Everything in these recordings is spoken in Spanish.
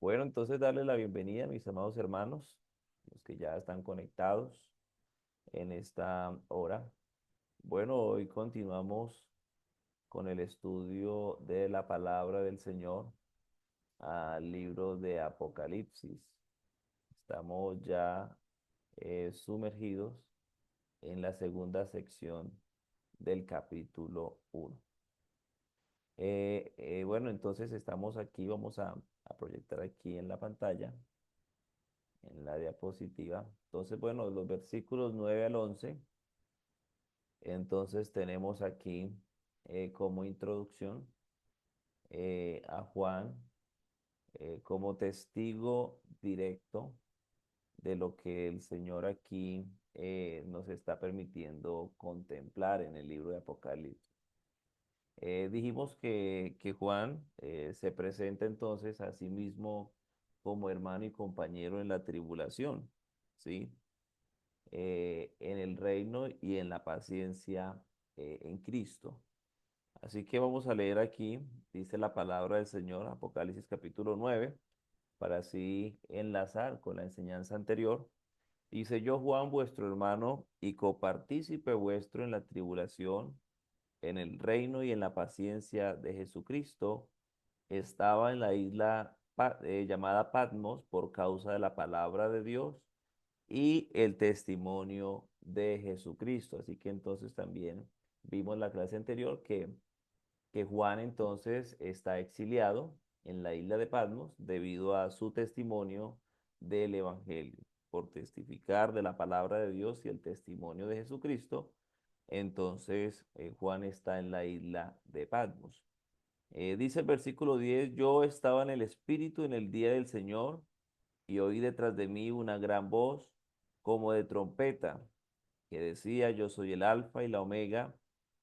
Bueno, entonces darles la bienvenida, mis amados hermanos, los que ya están conectados en esta hora. Bueno, hoy continuamos con el estudio de la palabra del Señor al libro de Apocalipsis. Estamos ya sumergidos en la segunda sección del capítulo 1. Bueno, entonces estamos aquí, vamos a proyectar aquí en la pantalla en la diapositiva. Entonces, bueno, los versículos 9 al 11. Entonces tenemos aquí como introducción a Juan como testigo directo de lo que el Señor aquí nos está permitiendo contemplar en el libro de Apocalipsis. Dijimos que Juan se presenta entonces a sí mismo como hermano y compañero en la tribulación, ¿sí? En el reino y en la paciencia en Cristo. Así que vamos a leer aquí, dice la palabra del Señor, Apocalipsis capítulo 9, para así enlazar con la enseñanza anterior. Dice yo, Juan, vuestro hermano y copartícipe vuestro en la tribulación, en el reino y en la paciencia de Jesucristo, estaba en la isla llamada Patmos por causa de la palabra de Dios y el testimonio de Jesucristo. Así que entonces también vimos la clase anterior que Juan entonces está exiliado en la isla de Patmos debido a su testimonio del Evangelio, por testificar de la palabra de Dios y el testimonio de Jesucristo. Entonces Juan está en la isla de Patmos. Dice el versículo 10, yo estaba en el Espíritu en el día del Señor y oí detrás de mí una gran voz como de trompeta que decía, yo soy el Alfa y la Omega,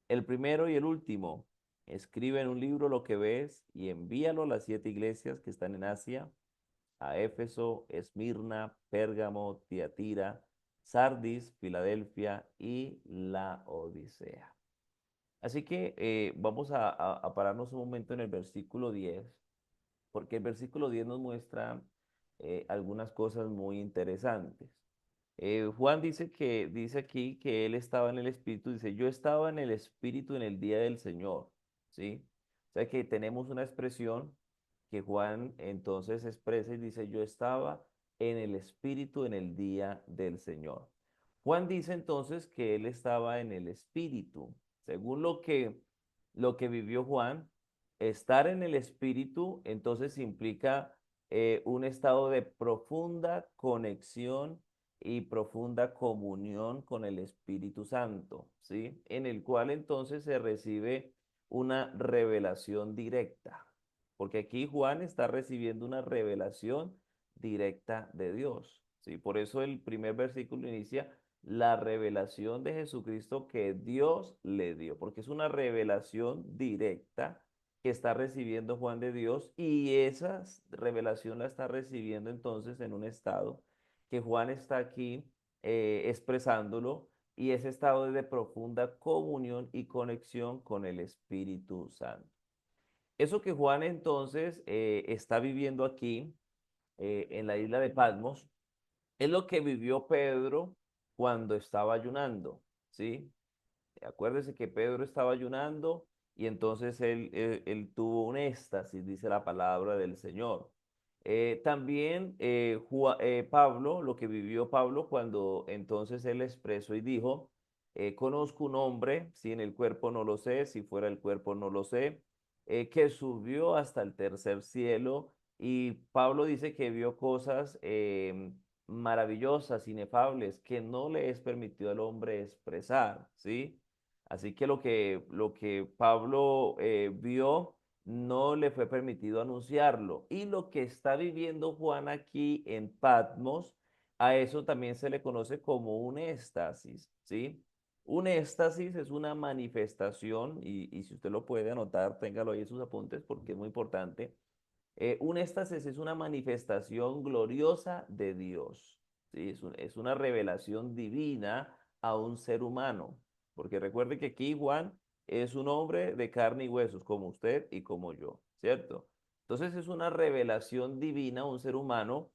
el primero y el último. Escribe en un libro lo que ves y envíalo a las 7 iglesias que están en Asia, a Éfeso, Esmirna, Pérgamo, Tiatira, Sardis, Filadelfia y la Odisea. Así que vamos a pararnos un momento en el versículo 10 porque el versículo 10 nos muestra algunas cosas muy interesantes. Juan dice aquí que él estaba en el Espíritu, dice, yo estaba en el Espíritu en el día del Señor, ¿sí? O sea que tenemos una expresión que Juan entonces expresa y dice, yo estaba en el Espíritu en el día del Señor. Juan dice entonces que él estaba en el Espíritu. Según lo que vivió Juan, estar en el Espíritu entonces implica un estado de profunda conexión y profunda comunión con el Espíritu Santo, ¿sí? En el cual entonces se recibe una revelación directa, porque aquí Juan está recibiendo una revelación directa de Dios, ¿sí? Por eso el primer versículo inicia la revelación de Jesucristo que Dios le dio, porque es una revelación directa que está recibiendo Juan de Dios y esa revelación la está recibiendo entonces en un estado que Juan está aquí expresándolo y ese estado es de profunda comunión y conexión con el Espíritu Santo. Eso que Juan entonces está viviendo aquí en la isla de Patmos es lo que vivió Pedro cuando estaba ayunando, ¿sí? Acuérdese que Pedro estaba ayunando y entonces él tuvo un éxtasis, dice la palabra del Señor. También Pablo, lo que vivió Pablo cuando entonces él expresó y dijo, conozco un hombre, si en el cuerpo no lo sé, si fuera el cuerpo no lo sé, que subió hasta el tercer cielo y Pablo dice que vio cosas maravillosas, inefables, que no le es permitido al hombre expresar, ¿sí? Así que lo que Pablo vio no le fue permitido anunciarlo. Y lo que está viviendo Juan aquí en Patmos, a eso también se le conoce como un éxtasis, ¿sí? Un éxtasis es una manifestación, y si usted lo puede anotar, téngalo ahí en sus apuntes porque es muy importante. Un éxtasis es una manifestación gloriosa de Dios, ¿sí? Es una revelación divina a un ser humano. Porque recuerde que aquí Juan es un hombre de carne y huesos, como usted y como yo, ¿cierto? Entonces es una revelación divina a un ser humano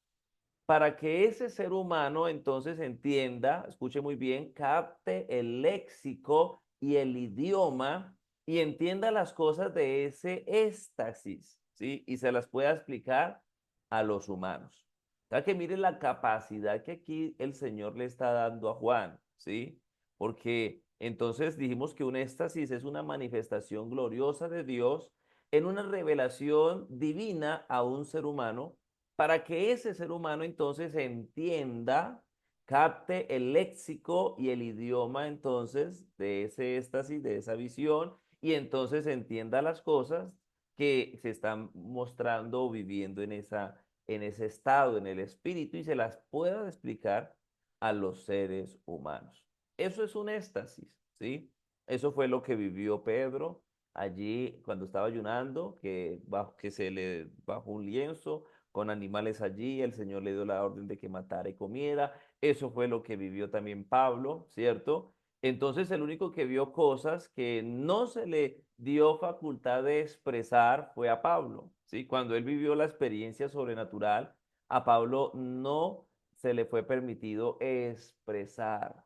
para que ese ser humano entonces entienda, escuche muy bien, capte el léxico y el idioma y entienda las cosas de ese éxtasis, ¿sí? Y se las pueda explicar a los humanos. O sea que mire la capacidad que aquí el Señor le está dando a Juan, ¿sí? Porque entonces dijimos que un éxtasis es una manifestación gloriosa de Dios en una revelación divina a un ser humano para que ese ser humano entonces entienda, capte el léxico y el idioma entonces de ese éxtasis, de esa visión, y entonces entienda las cosas que se están mostrando o viviendo en ese estado, en el espíritu, y se las pueda explicar a los seres humanos. Eso es un éxtasis, ¿sí? Eso fue lo que vivió Pedro allí cuando estaba ayunando, que se le bajó un lienzo con animales allí, el Señor le dio la orden de que matara y comiera. Eso fue lo que vivió también Pablo, ¿cierto? Entonces el único que vio cosas que no se le dio facultad de expresar fue a Pablo, ¿sí? Cuando él vivió la experiencia sobrenatural, a Pablo no se le fue permitido expresar.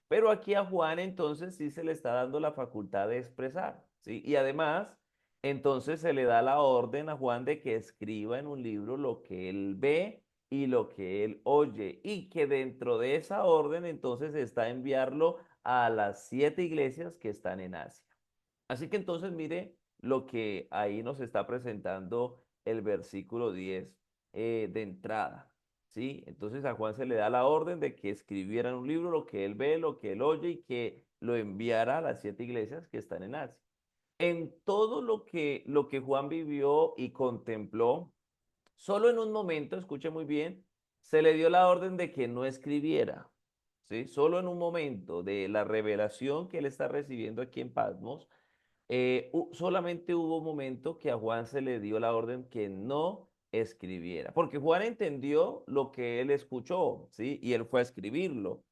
Pero aquí a Juan entonces sí se le está dando la facultad de expresar, ¿sí? Y además entonces se le da la orden a Juan de que escriba en un libro lo que él ve y lo que él oye, y que dentro de esa orden entonces está enviarlo a las 7 iglesias que están en Asia. Así que entonces mire lo que ahí nos está presentando el versículo 10 de entrada, ¿sí? Entonces a Juan se le da la orden de que escribiera en un libro lo que él ve, lo que él oye y que lo enviara a las 7 iglesias que están en Asia. En todo lo que Juan vivió y contempló, solo en un momento, escuche muy bien, se le dio la orden de que no escribiera, ¿sí? Solo en un momento de la revelación que él está recibiendo aquí en Patmos, solamente hubo un momento que a Juan se le dio la orden que no escribiera, porque Juan entendió lo que él escuchó, ¿sí? Y él fue a escribirlo.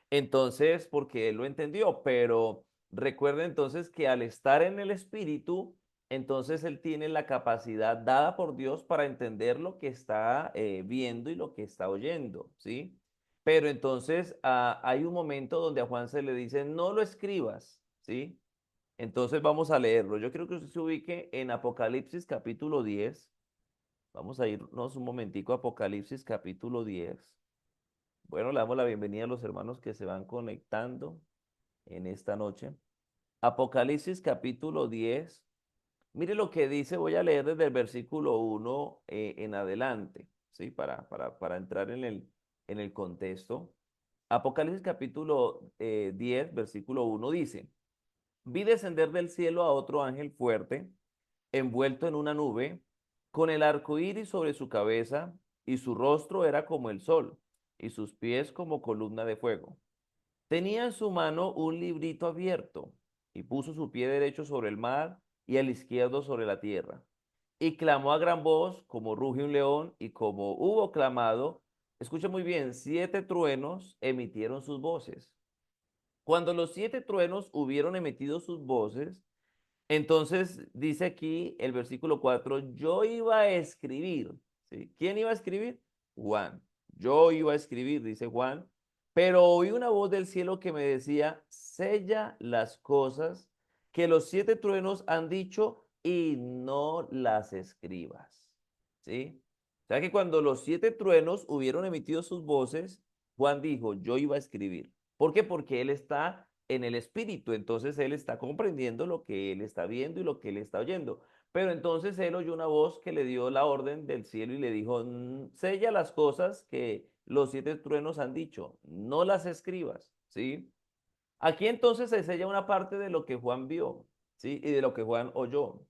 Entonces, porque él lo entendió, pero recuerda entonces que al estar en el Espíritu, entonces él tiene la capacidad dada por Dios para entender lo que está viendo y lo que está oyendo, ¿sí? Pero entonces hay un momento donde a Juan se le dice, no lo escribas, ¿sí? Entonces vamos a leerlo. Yo creo que usted se ubique en Apocalipsis capítulo 10. Vamos a irnos un momentico a Apocalipsis capítulo 10. Bueno, le damos la bienvenida a los hermanos que se van conectando en esta noche. Apocalipsis capítulo 10. Mire lo que dice, voy a leer desde el versículo 1 en adelante, ¿sí? Para entrar en el contexto. Apocalipsis capítulo 10, versículo 1 dice, vi descender del cielo a otro ángel fuerte, envuelto en una nube, con el arco iris sobre su cabeza, y su rostro era como el sol, y sus pies como columna de fuego. Tenía en su mano un librito abierto, y puso su pie derecho sobre el mar y el izquierdo sobre la tierra. Y clamó a gran voz, como ruge un león, y como hubo clamado, escucha muy bien, 7 truenos emitieron sus voces. Cuando los 7 truenos hubieron emitido sus voces, entonces dice aquí el versículo 4, yo iba a escribir, ¿sí? ¿Quién iba a escribir? Juan. Yo iba a escribir, dice Juan, pero oí una voz del cielo que me decía, sella las cosas que los 7 truenos han dicho y no las escribas, ¿sí? O sea que cuando los 7 truenos hubieron emitido sus voces, Juan dijo, yo iba a escribir. ¿Por qué? Porque él está en el espíritu, entonces él está comprendiendo lo que él está viendo y lo que él está oyendo. Pero entonces él oyó una voz que le dio la orden del cielo y le dijo, sella las cosas que los 7 truenos han dicho, no las escribas, ¿sí? Aquí entonces se sella una parte de lo que Juan vio, ¿sí? Y de lo que Juan oyó.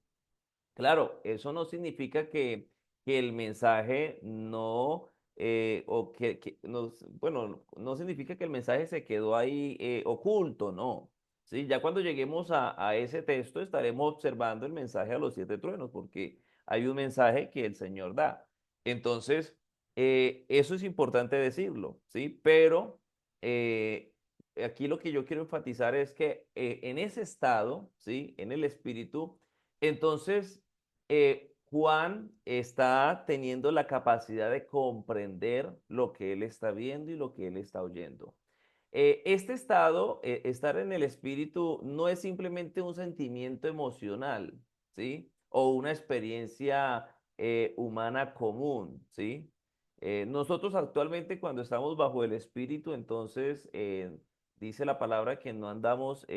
Claro, eso no significa que el mensaje no, o bueno, no significa que el mensaje se quedó ahí oculto, no. Sí, ya cuando lleguemos a ese texto estaremos observando el mensaje a los 7 truenos, porque hay un mensaje que el Señor da. Entonces, eso es importante decirlo, ¿sí? Pero aquí lo que yo quiero enfatizar es que en ese estado, ¿sí? En el espíritu, entonces, Juan está teniendo la capacidad de comprender lo que él está viendo y lo que él está oyendo. Este estado, estar en el espíritu, no es simplemente un sentimiento emocional, ¿sí? O una experiencia humana común, ¿sí? Nosotros actualmente cuando estamos bajo el espíritu, entonces dice la palabra que no andamos,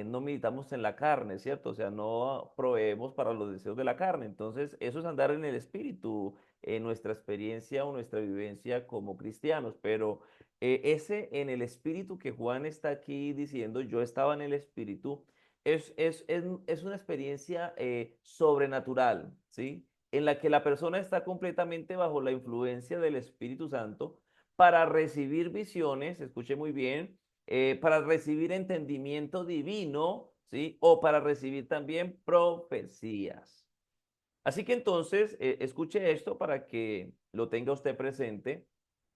no militamos en la carne, ¿cierto? O sea, no proveemos para los deseos de la carne. Entonces, eso es andar en el espíritu, en nuestra experiencia o nuestra vivencia como cristianos, pero ese en el espíritu que Juan está aquí diciendo, yo estaba en el espíritu, es una experiencia sobrenatural, ¿sí? En la que la persona está completamente bajo la influencia del Espíritu Santo para recibir visiones, escuche muy bien, para recibir entendimiento divino, ¿sí? O para recibir también profecías. Así que entonces, escuche esto para que lo tenga usted presente,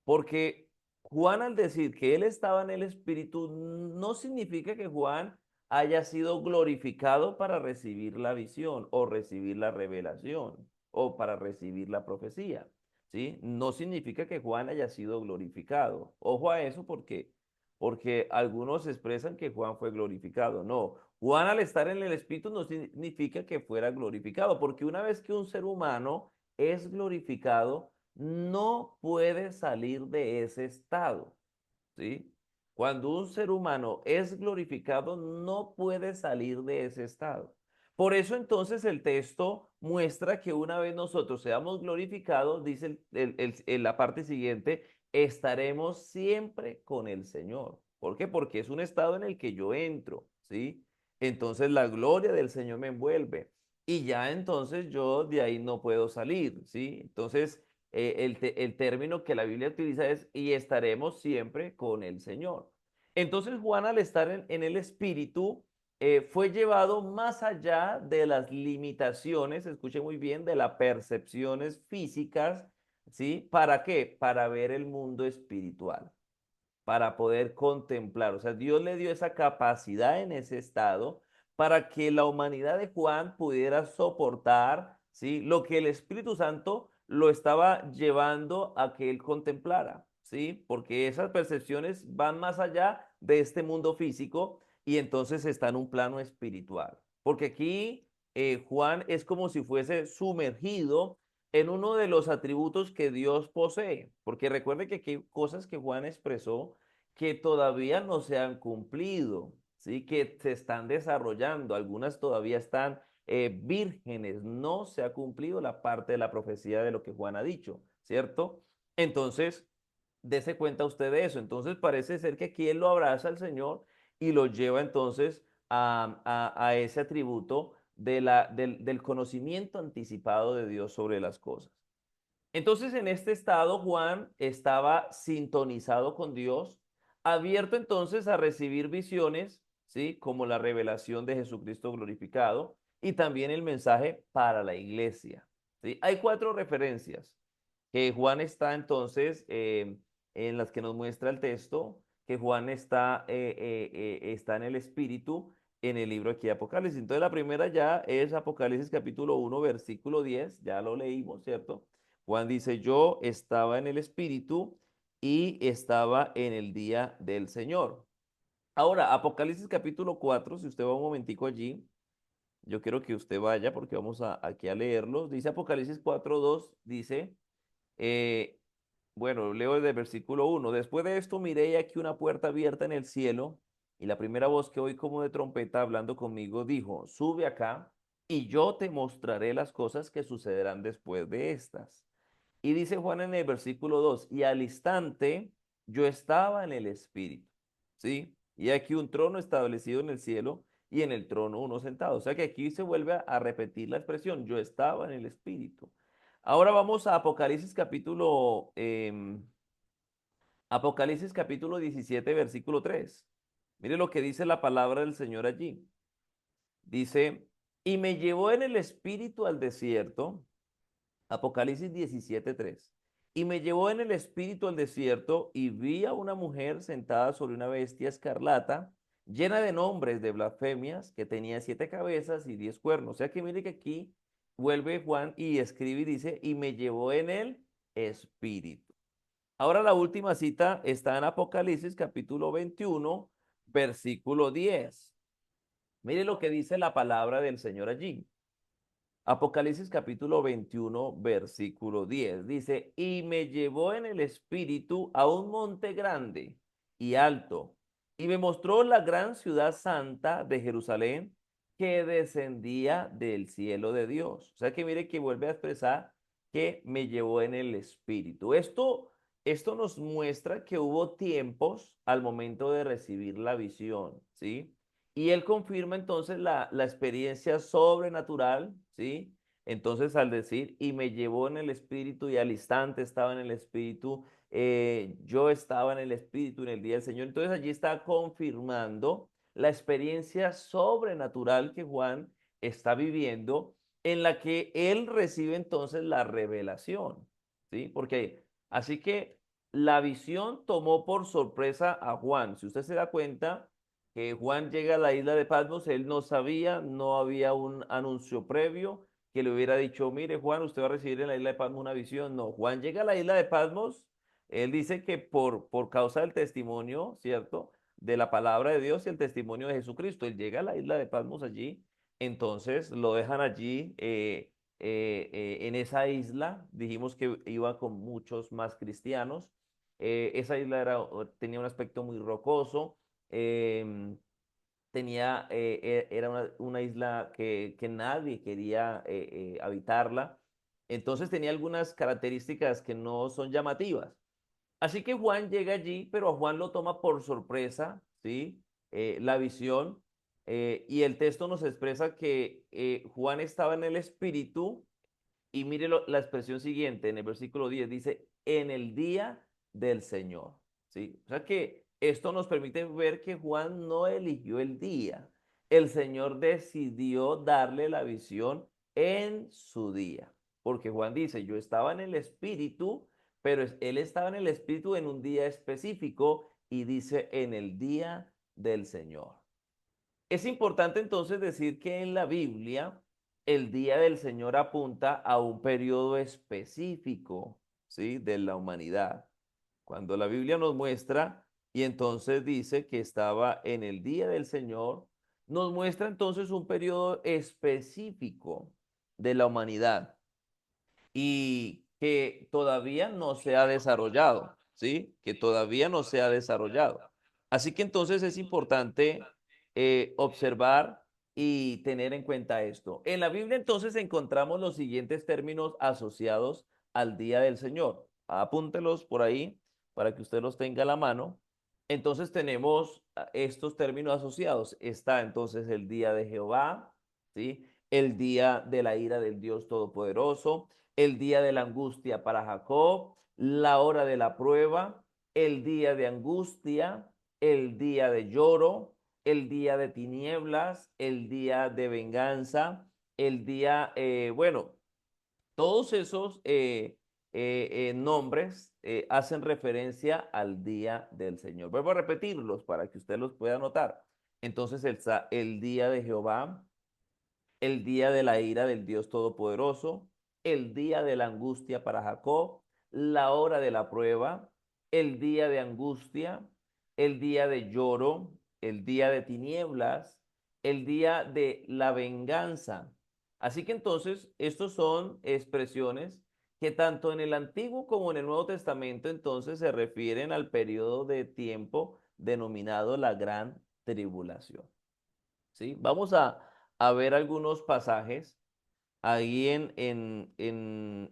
porque Juan al decir que él estaba en el Espíritu, no significa que Juan haya sido glorificado para recibir la visión o recibir la revelación o para recibir la profecía, ¿sí? No significa que Juan haya sido glorificado. Ojo a eso porque algunos expresan que Juan fue glorificado. No, Juan al estar en el Espíritu no significa que fuera glorificado, porque una vez que un ser humano es glorificado, no puede salir de ese estado, ¿sí? Cuando un ser humano es glorificado, no puede salir de ese estado. Por eso entonces el texto muestra que una vez nosotros seamos glorificados, dice en la parte siguiente, estaremos siempre con el Señor. ¿Por qué? Porque es un estado en el que yo entro, ¿sí? Entonces la gloria del Señor me envuelve y ya entonces yo de ahí no puedo salir, ¿sí? Entonces el término que la Biblia utiliza es y estaremos siempre con el Señor. Entonces Juan al estar en el Espíritu fue llevado más allá de las limitaciones, escuche muy bien, de las percepciones físicas, ¿sí? ¿Para qué? Para ver el mundo espiritual, para poder contemplar. O sea, Dios le dio esa capacidad en ese estado para que la humanidad de Juan pudiera soportar, ¿sí? Lo que el Espíritu Santo lo estaba llevando a que él contemplara, ¿sí? Porque esas percepciones van más allá de este mundo físico y entonces está en un plano espiritual. Porque aquí Juan es como si fuese sumergido en uno de los atributos que Dios posee, porque recuerde que aquí hay cosas que Juan expresó que todavía no se han cumplido, ¿sí? Que se están desarrollando, algunas todavía están vírgenes, no se ha cumplido la parte de la profecía de lo que Juan ha dicho, ¿cierto? Entonces, dese cuenta usted de eso. Entonces, parece ser que aquí él lo abraza al Señor y lo lleva entonces a ese atributo del conocimiento anticipado de Dios sobre las cosas. Entonces, en este estado, Juan estaba sintonizado con Dios, abierto entonces a recibir visiones, ¿sí? Como la revelación de Jesucristo glorificado y también el mensaje para la iglesia, ¿sí? Hay cuatro referencias que Juan está entonces en las que nos muestra el texto, que Juan está en el Espíritu en el libro aquí de Apocalipsis. Entonces, la primera ya es Apocalipsis capítulo 1 versículo 10, ya lo leímos, ¿cierto? Juan dice, yo estaba en el Espíritu y estaba en el día del Señor. Ahora, Apocalipsis capítulo 4, si usted va un momentico allí, yo quiero que usted vaya porque vamos aquí a leerlo. Dice Apocalipsis 4:2, dice, eh, bueno, leo desde el versículo 1. Después de esto miré y aquí una puerta abierta en el cielo y la primera voz que oí como de trompeta hablando conmigo dijo, sube acá y yo te mostraré las cosas que sucederán después de estas. Y dice Juan en el versículo 2, y al instante yo estaba en el Espíritu, ¿sí? Y aquí un trono establecido en el cielo y en el trono uno sentado. O sea que aquí se vuelve a repetir la expresión, yo estaba en el Espíritu. Ahora vamos a Apocalipsis capítulo 17, versículo 3. Mire lo que dice la palabra del Señor allí. Dice, y me llevó en el Espíritu al desierto. Apocalipsis 17:3. Y me llevó en el espíritu al desierto y vi a una mujer sentada sobre una bestia escarlata, llena de nombres de blasfemias, que tenía 7 cabezas y 10 cuernos. O sea que mire que aquí vuelve Juan y escribe y dice, y me llevó en el espíritu. Ahora la última cita está en Apocalipsis capítulo 21, versículo 10. Mire lo que dice la palabra del Señor allí. Apocalipsis capítulo 21, versículo 10. Dice, y me llevó en el espíritu a un monte grande y alto, y me mostró la gran ciudad santa de Jerusalén que descendía del cielo de Dios. O sea que mire que vuelve a expresar que me llevó en el espíritu. Esto nos muestra que hubo tiempos al momento de recibir la visión, ¿sí? Y él confirma entonces la experiencia sobrenatural, ¿sí? Entonces al decir, y me llevó en el espíritu y al instante estaba en el espíritu, yo estaba en el espíritu en el día del Señor. Entonces allí está confirmando la experiencia sobrenatural que Juan está viviendo, en la que él recibe entonces la revelación, ¿sí? Porque así que la visión tomó por sorpresa a Juan. Si usted se da cuenta que Juan llega a la isla de Patmos, él no sabía, no había un anuncio previo que le hubiera dicho, mire Juan, usted va a recibir en la isla de Patmos una visión. No, Juan llega a la isla de Patmos, él dice que por causa del testimonio, ¿cierto? De la palabra de Dios y el testimonio de Jesucristo, él llega a la isla de Patmos allí, entonces lo dejan allí en esa isla, dijimos que iba con muchos más cristianos, esa isla tenía un aspecto muy rocoso, em, era una isla que nadie quería habitarla. Entonces tenía algunas características que no son llamativas. Así que Juan llega allí, pero a Juan lo toma por sorpresa, ¿sí? La visión. Y el texto nos expresa que Juan estaba en el espíritu y mire la expresión siguiente, en el versículo 10 dice, en el día del Señor. ¿Sí? O sea que esto nos permite ver que Juan no eligió el día. El Señor decidió darle la visión en su día. Porque Juan dice, yo estaba en el Espíritu, pero él estaba en el Espíritu en un día específico y dice, en el día del Señor. Es importante entonces decir que en la Biblia el día del Señor apunta a un periodo específico, ¿sí? De la humanidad. Cuando la Biblia nos muestra y entonces dice que estaba en el día del Señor, nos muestra entonces un periodo específico de la humanidad y que todavía no se ha desarrollado, ¿sí? Que todavía no se ha desarrollado. Así que entonces es importante observar y tener en cuenta esto. En la Biblia entonces encontramos los siguientes términos asociados al día del Señor. Apúntelos por ahí para que usted los tenga a la mano. Entonces tenemos estos términos asociados. Está entonces el día de Jehová, ¿sí? El día de la ira del Dios Todopoderoso, el día de la angustia para Jacob, la hora de la prueba, el día de angustia, el día de lloro, el día de tinieblas, el día de venganza, el día, bueno, todos esos nombres hacen referencia al día del Señor. Vuelvo a repetirlos para que usted los pueda notar. Entonces, el día de Jehová, el día de la ira del Dios Todopoderoso, el día de la angustia para Jacob, la hora de la prueba, el día de angustia, el día de lloro, el día de tinieblas, el día de la venganza. Así que entonces, estos son expresiones que tanto en el Antiguo como en el Nuevo Testamento entonces se refieren al periodo de tiempo denominado la Gran Tribulación. ¿Sí? A ver algunos pasajes ahí en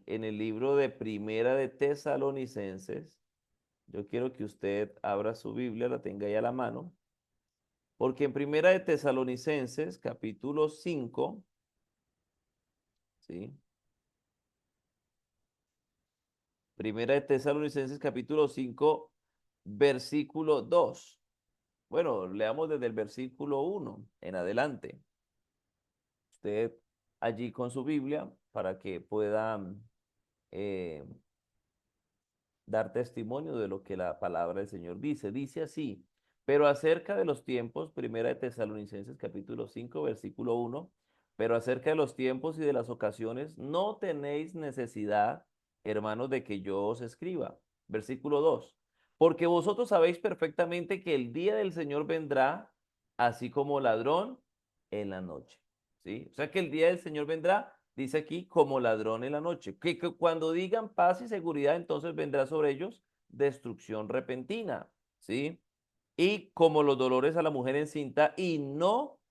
el libro de Primera de Tesalonicenses. Yo quiero que usted abra su Biblia, la tenga ahí a la mano, porque en Primera de Tesalonicenses, capítulo 5, ¿sí? Primera de Tesalonicenses, capítulo 5, versículo 2. Bueno, leamos desde el versículo 1 en adelante. Usted allí con su Biblia para que pueda eh, dar testimonio de lo que la palabra del Señor dice. Dice así, pero acerca de los tiempos, Primera de Tesalonicenses capítulo 5 versículo 1, Pero acerca de los tiempos y de las ocasiones, no tenéis necesidad, hermanos, de que yo os escriba. Versículo 2. Porque vosotros sabéis perfectamente que el día del Señor vendrá así como ladrón en la noche. ¿Sí? O sea que el día del Señor vendrá, dice aquí, como ladrón en la noche. Que cuando digan paz y seguridad, entonces vendrá sobre ellos destrucción repentina. ¿Sí? Y como los dolores a la mujer encinta, y no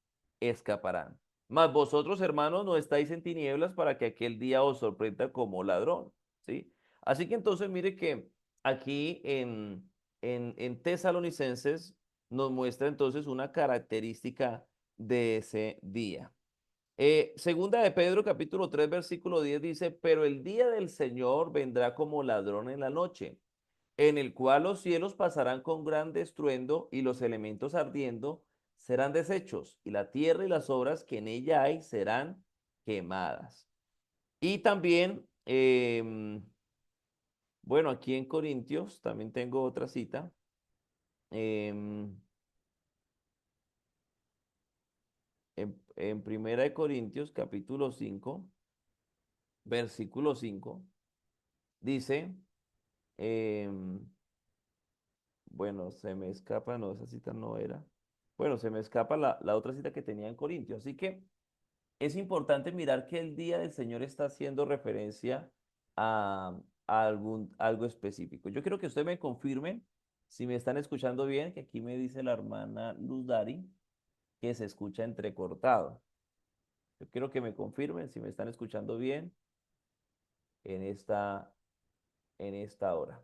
escaparán. Mas vosotros, hermanos, no estáis en tinieblas para que aquel día os sorprenda como ladrón, ¿sí? Así que entonces mire que aquí en Tesalonicenses nos muestra entonces una característica de ese día. Segunda de Pedro, capítulo 3 versículo 10 dice, pero el día del Señor vendrá como ladrón en la noche, en el cual los cielos pasarán con gran estruendo y los elementos ardiendo serán deshechos, y la tierra y las obras que en ella hay serán quemadas. Y también, bueno, aquí en Corintios también tengo otra cita. em, en Primera de Corintios, capítulo 5 versículo 5 dice, em, bueno, se me escapa, no, esa cita no era. Bueno, se me escapa la otra cita que tenía en Corintios. Así que es importante mirar que el día del Señor está haciendo referencia a algo específico. Yo quiero que usted me confirme si me están escuchando bien, que aquí me dice la hermana Luz Dari que se escucha entrecortado. Yo quiero que me confirmen si me están escuchando bien en en esta hora,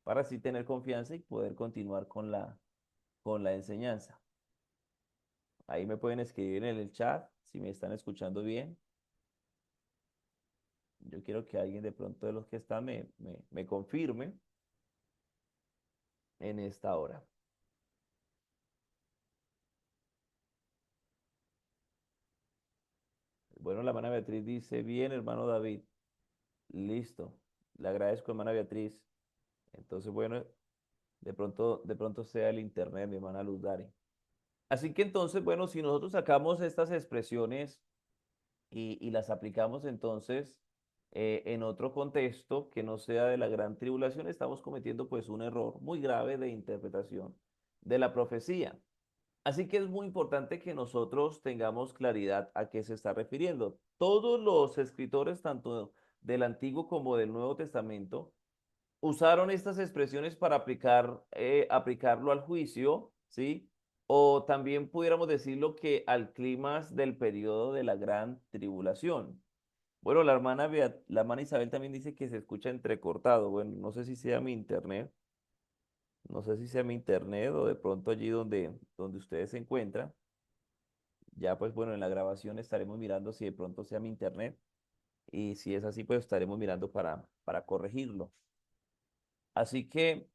para así tener confianza y poder continuar con la enseñanza. Ahí me pueden escribir en el chat si me están escuchando bien. Yo quiero que alguien de pronto de los que están me confirme en esta hora. Bueno, la hermana Beatriz dice, bien, hermano David, listo. Le agradezco, hermana Beatriz. Entonces, bueno, de pronto sea el internet, mi hermana Luz Dari. Así que entonces, bueno, si nosotros sacamos estas expresiones y las aplicamos entonces en otro contexto que no sea de la gran tribulación, estamos cometiendo pues un error muy grave de interpretación de la profecía. Así que es muy importante que nosotros tengamos claridad a qué se está refiriendo. Todos los escritores, tanto del Antiguo como del Nuevo Testamento, usaron estas expresiones para aplicarlo al juicio, ¿sí? O también pudiéramos decirlo que al clímax del periodo de la gran tribulación. Bueno, la hermana Isabel también dice que se escucha entrecortado. Bueno, no sé si sea mi internet, no sé si sea mi internet o de pronto allí donde ustedes se encuentran. Ya pues bueno, en la grabación estaremos mirando si de pronto sea mi internet y si es así, pues estaremos mirando para corregirlo. Así que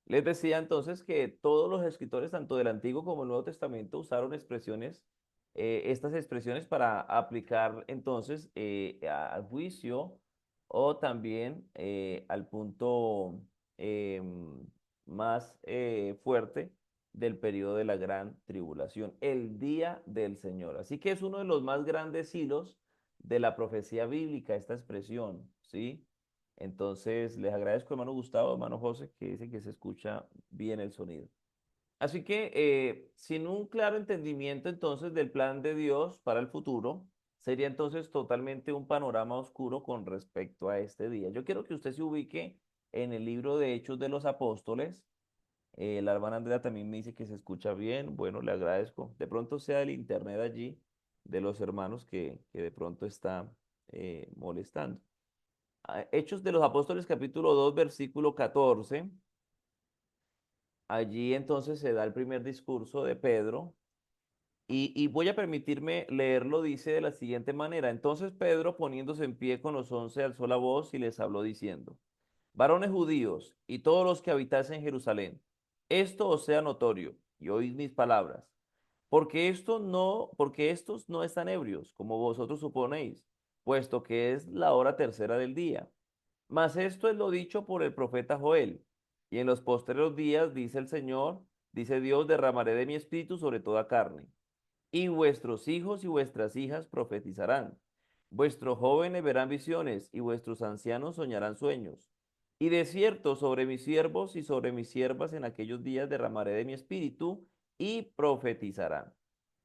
les decía entonces que todos los escritores, tanto del Antiguo como del Nuevo Testamento, usaron estas expresiones para aplicar entonces al juicio o también al punto más fuerte del periodo de la gran tribulación, el día del Señor. Así que es uno de los más grandes hilos de la profecía bíblica, esta expresión, ¿sí? Entonces, les agradezco, hermano Gustavo, hermano José, que dice que se escucha bien el sonido. Así que, sin un claro entendimiento entonces del plan de Dios para el futuro, sería entonces totalmente un panorama oscuro con respecto a este día. Yo quiero que usted se ubique en el libro de Hechos de los Apóstoles. La hermana Andrea también me dice que se escucha bien. Bueno, le agradezco. De pronto sea el internet allí de los hermanos que de pronto está molestando. Hechos de los Apóstoles, capítulo 2 versículo 14. Allí entonces se da el primer discurso de Pedro y voy a permitirme leerlo, dice de la siguiente manera. Entonces Pedro, poniéndose en pie con los 11, alzó la voz y les habló diciendo, varones judíos y todos los que habitáis en Jerusalén, esto os sea notorio y oíd mis palabras, porque estos no están ebrios, como vosotros suponéis, puesto que es la hora tercera del día. Mas esto es lo dicho por el profeta Joel. Y en los postreros días, dice el Señor, dice Dios, derramaré de mi espíritu sobre toda carne. y vuestros hijos y vuestras hijas profetizarán. Vuestros jóvenes verán visiones y vuestros ancianos soñarán sueños. Y de cierto, sobre mis siervos y sobre mis siervas en aquellos días derramaré de mi espíritu y profetizarán.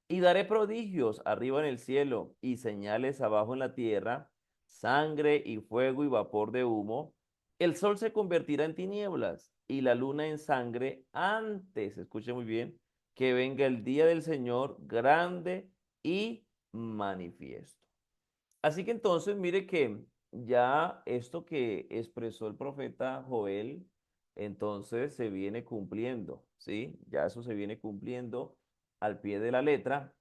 Y daré prodigios arriba en el cielo y señales abajo en la tierra, sangre y fuego y vapor de humo. El sol se convertirá en tinieblas y la luna en sangre antes, escuche muy bien, que venga el día del Señor grande y manifiesto. Así que entonces mire que ya esto que expresó el profeta Joel, entonces se viene cumpliendo, ¿sí? Ya eso se viene cumpliendo al pie de la letra.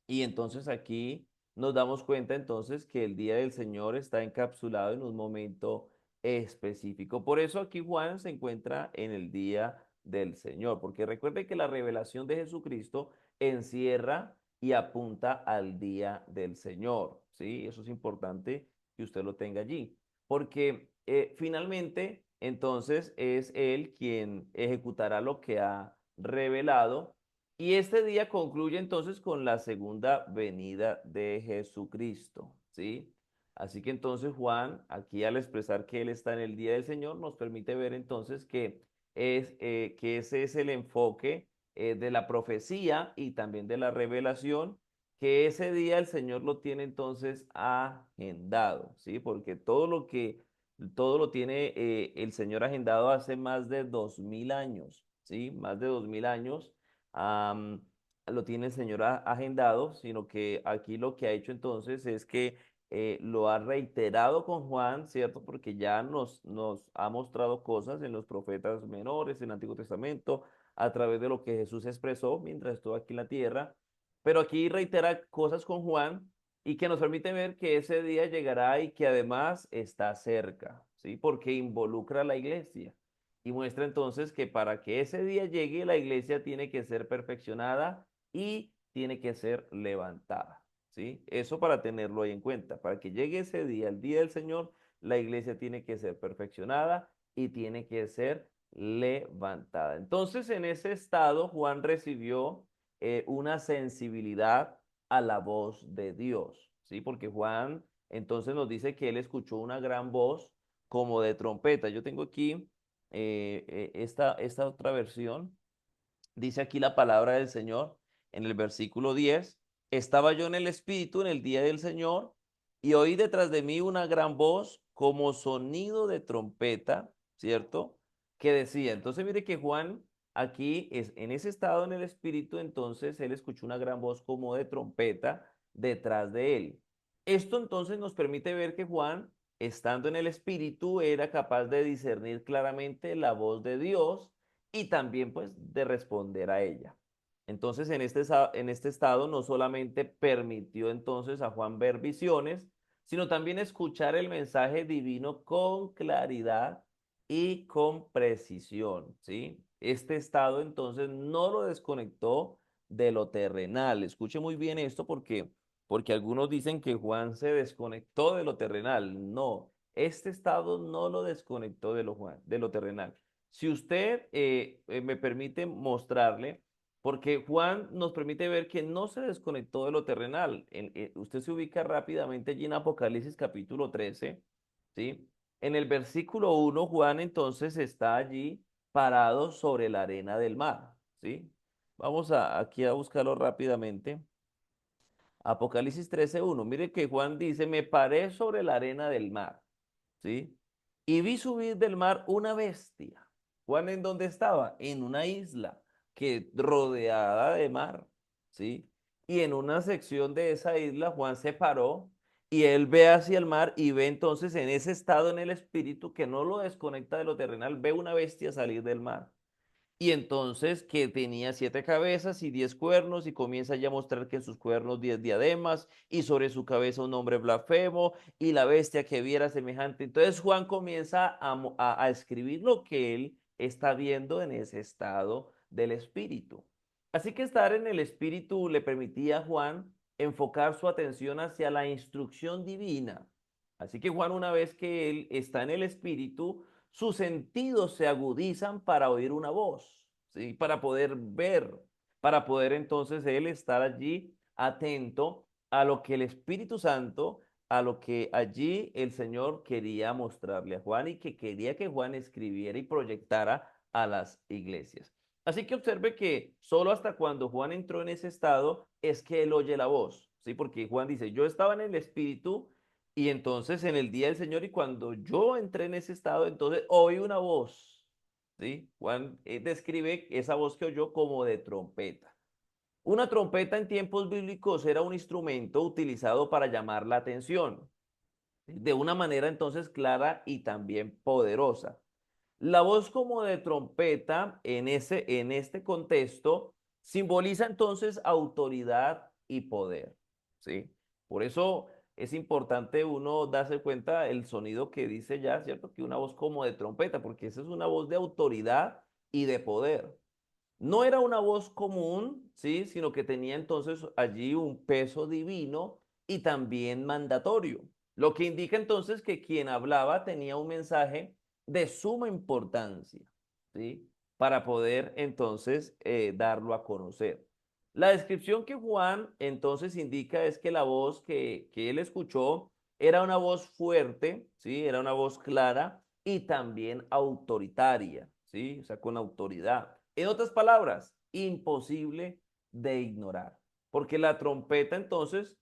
Y entonces aquí nos damos cuenta entonces que el día del Señor está encapsulado en un momento específico. Por eso aquí Juan se encuentra en el día del Señor, porque recuerde que la revelación de Jesucristo encierra y apunta al día del Señor, ¿sí? Eso es importante que usted lo tenga allí, porque finalmente entonces es Él quien ejecutará lo que ha revelado y este día concluye entonces con la segunda venida de Jesucristo, ¿sí? Así que entonces Juan, aquí al expresar que Él está en el día del Señor, nos permite ver entonces que ese es el enfoque de la profecía y también de la revelación, que ese día el Señor lo tiene entonces agendado, ¿sí? Porque todo lo tiene el Señor agendado hace más de 2000 años, ¿sí? Más de 2000 años am, lo tiene el Señor agendado, sino que aquí lo que ha hecho entonces es que lo ha reiterado con Juan, ¿cierto? Porque ya nos ha mostrado cosas en los profetas menores, en el Antiguo Testamento, a través de lo que Jesús expresó mientras estuvo aquí en la tierra. Pero aquí reitera cosas con Juan y que nos permite ver que ese día llegará y que además está cerca, ¿sí? Porque involucra a la iglesia y muestra entonces que para que ese día llegue, la iglesia tiene que ser perfeccionada y tiene que ser levantada, ¿sí? Eso para tenerlo ahí en cuenta. Para que llegue ese día, el día del Señor, la iglesia tiene que ser perfeccionada y tiene que ser levantada. Entonces, en ese estado, Juan recibió una sensibilidad a la voz de Dios, ¿sí? Porque Juan entonces nos dice que él escuchó una gran voz como de trompeta. Yo tengo aquí esta otra versión. Dice aquí la palabra del Señor en el versículo 10. Estaba yo en el Espíritu en el día del Señor y oí detrás de mí una gran voz como sonido de trompeta, ¿cierto? Que decía, entonces mire que Juan aquí es en ese estado en el Espíritu, entonces él escuchó una gran voz como de trompeta detrás de él. Esto entonces nos permite ver que Juan, estando en el Espíritu, era capaz de discernir claramente la voz de Dios y también pues de responder a ella. Entonces en este estado no solamente permitió entonces a Juan ver visiones, sino también escuchar el mensaje divino con claridad y con precisión, ¿sí? Este estado entonces no lo desconectó de lo terrenal. Escuche muy bien esto porque algunos dicen que Juan se desconectó de lo terrenal. No, este estado no lo desconectó de lo terrenal. Si usted me permite mostrarle, porque Juan nos permite ver que no se desconectó de lo terrenal. Usted se ubica rápidamente allí en Apocalipsis capítulo 13, ¿sí? En el versículo 1, Juan entonces está allí parado sobre la arena del mar, ¿sí? Vamos aquí a buscarlo rápidamente. Apocalipsis 13:1. Mire que Juan dice, me paré sobre la arena del mar, ¿sí? Y vi subir del mar una bestia. Juan, ¿en dónde estaba? En una isla que rodeada de mar, ¿sí? Y en una sección de esa isla, Juan se paró y él ve hacia el mar y ve entonces en ese estado en el espíritu que no lo desconecta de lo terrenal, ve una bestia salir del mar. Y entonces que tenía 7 cabezas y 10 cuernos y comienza ya a mostrar que en sus cuernos 10 diademas y sobre su cabeza un nombre blasfemo y la bestia que viera semejante. Entonces Juan comienza a escribir lo que él está viendo en ese estado del espíritu. Así que estar en el espíritu le permitía a Juan enfocar su atención hacia la instrucción divina. Así que Juan, una vez que él está en el espíritu, sus sentidos se agudizan para oír una voz, ¿sí? Para poder ver, para poder entonces él estar allí atento a lo que el Espíritu Santo, a lo que allí el Señor quería mostrarle a Juan y que quería que Juan escribiera y proyectara a las iglesias. Así que observe que solo hasta cuando Juan entró en ese estado es que él oye la voz, ¿sí? Porque Juan dice, yo estaba en el Espíritu y entonces en el día del Señor y cuando yo entré en ese estado, entonces oí una voz, ¿sí? Juan describe esa voz que oyó como de trompeta. Una trompeta en tiempos bíblicos era un instrumento utilizado para llamar la atención, ¿sí? De una manera entonces clara y también poderosa. La voz como de trompeta en este contexto simboliza entonces autoridad y poder, ¿sí? Por eso es importante uno darse cuenta el sonido que dice ya, ¿cierto? Que una voz como de trompeta, porque esa es una voz de autoridad y de poder. No era una voz común, ¿sí? Sino que tenía entonces allí un peso divino y también mandatorio, lo que indica entonces que quien hablaba tenía un mensaje de suma importancia, ¿sí? Para poder entonces darlo a conocer. La descripción que Juan entonces indica es que la voz que él escuchó era una voz fuerte, ¿sí? Era una voz clara y también autoritaria, ¿sí? O sea, con autoridad. En otras palabras, imposible de ignorar, porque la trompeta entonces,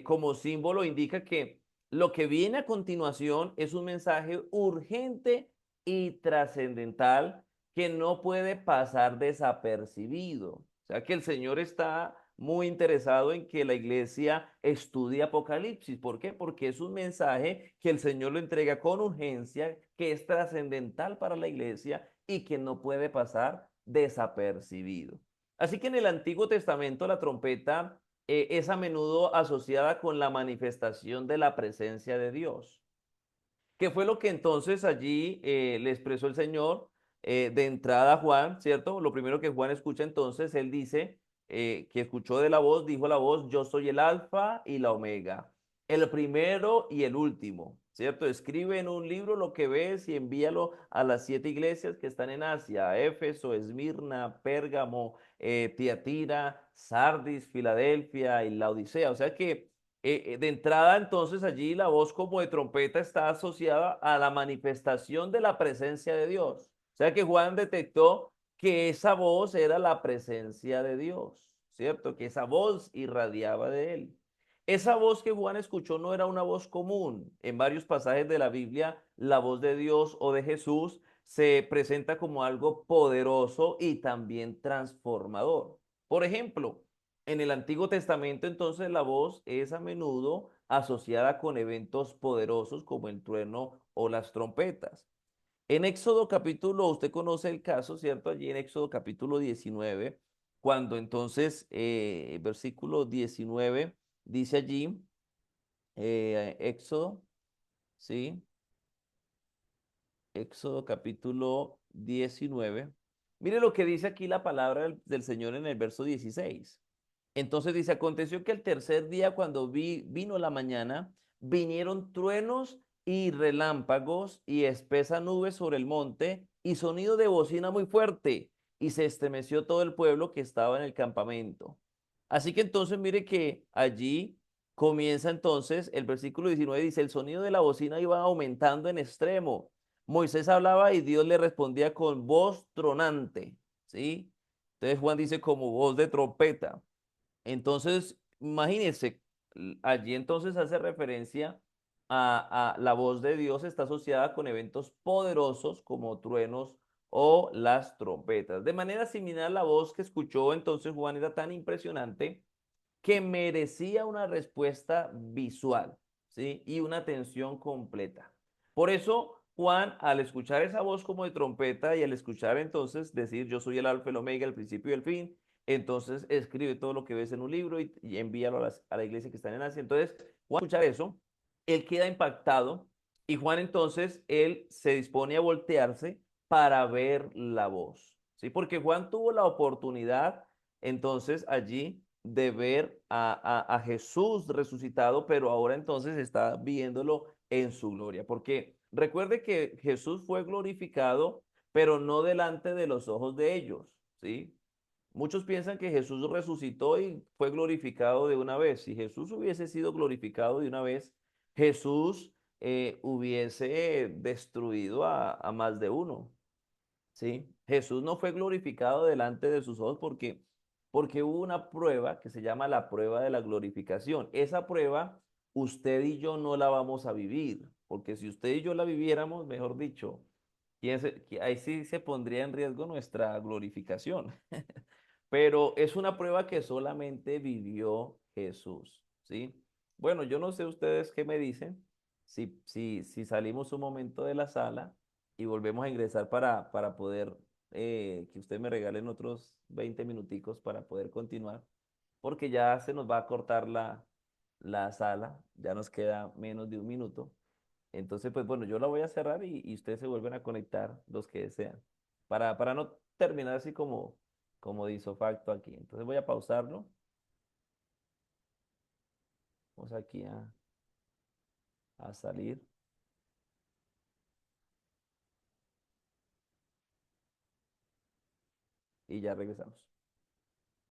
como símbolo, indica que lo que viene a continuación es un mensaje urgente y trascendental que no puede pasar desapercibido. O sea que el Señor está muy interesado en que la iglesia estudie Apocalipsis. ¿Por qué? Porque es un mensaje que el Señor lo entrega con urgencia, que es trascendental para la iglesia y que no puede pasar desapercibido. Así que en el Antiguo Testamento la trompeta es a menudo asociada con la manifestación de la presencia de Dios. ¿Qué fue lo que entonces allí le expresó el Señor de entrada a Juan, ¿cierto? Lo primero que Juan escucha entonces, él dice que escuchó de la voz, dijo la voz, yo soy el alfa y la omega, el primero y el último, ¿cierto? Escribe en un libro lo que ves y envíalo a las 7 iglesias que están en Asia, Éfeso, Esmirna, Pérgamo, Tiatira, Sardis, Filadelfia y Laodicea. O sea que de entrada, entonces, allí la voz como de trompeta está asociada a la manifestación de la presencia de Dios. O sea que Juan detectó que esa voz era la presencia de Dios, ¿cierto? Que esa voz irradiaba de él. Esa voz que Juan escuchó no era una voz común. En varios pasajes de la Biblia, la voz de Dios o de Jesús se presenta como algo poderoso y también transformador. Por ejemplo, en el Antiguo Testamento, entonces, la voz es a menudo asociada con eventos poderosos como el trueno o las trompetas. En Éxodo capítulo, usted conoce el caso, ¿cierto? Allí en Éxodo capítulo 19, cuando entonces, versículo 19, dice allí, Éxodo, ¿sí? Éxodo capítulo 19. Mire lo que dice aquí la palabra del Señor en el verso 16. Entonces dice, aconteció que el tercer día, cuando vino la mañana, vinieron truenos y relámpagos y espesa nube sobre el monte y sonido de bocina muy fuerte, y se estremeció todo el pueblo que estaba en el campamento. Así que entonces mire que allí comienza entonces el versículo 19, dice, el sonido de la bocina iba aumentando en extremo. Moisés hablaba y Dios le respondía con voz tronante, ¿sí? Entonces Juan dice como voz de trompeta. Entonces, imagínense, allí entonces hace referencia a la voz de Dios está asociada con eventos poderosos como truenos o las trompetas. De manera similar, la voz que escuchó entonces Juan era tan impresionante que merecía una respuesta visual, ¿sí? Y una atención completa. Por eso, Juan, al escuchar esa voz como de trompeta y al escuchar entonces decir, yo soy el alfa, el omega, el principio y el fin, entonces escribe todo lo que ves en un libro y envíalo a la iglesia que está en Asia. Entonces, Juan, al escuchar eso, él queda impactado y Juan entonces, él se dispone a voltearse para ver la voz, ¿sí? Porque Juan tuvo la oportunidad entonces allí de ver a Jesús resucitado, pero ahora entonces está viéndolo en su gloria. Porque recuerde que Jesús fue glorificado, pero no delante de los ojos de ellos, ¿sí? Muchos piensan que Jesús resucitó y fue glorificado de una vez. Si Jesús hubiese sido glorificado de una vez, Jesús hubiese destruido a más de uno. ¿Sí? Jesús no fue glorificado delante de sus ojos porque hubo una prueba que se llama la prueba de la glorificación. Esa prueba usted y yo no la vamos a vivir, porque si usted y yo la viviéramos, mejor dicho, ahí sí se pondría en riesgo nuestra glorificación. Pero es una prueba que solamente vivió Jesús, ¿sí? Bueno, yo no sé ustedes qué me dicen, si salimos un momento de la sala y volvemos a ingresar para poder, que ustedes me regalen otros 20 minuticos para poder continuar, porque ya se nos va a cortar la sala, ya nos queda menos de un minuto. Entonces, pues bueno, yo la voy a cerrar y ustedes se vuelven a conectar los que desean, para no terminar así como de isofacto aquí. Entonces voy a pausarlo. Vamos aquí a salir y ya regresamos.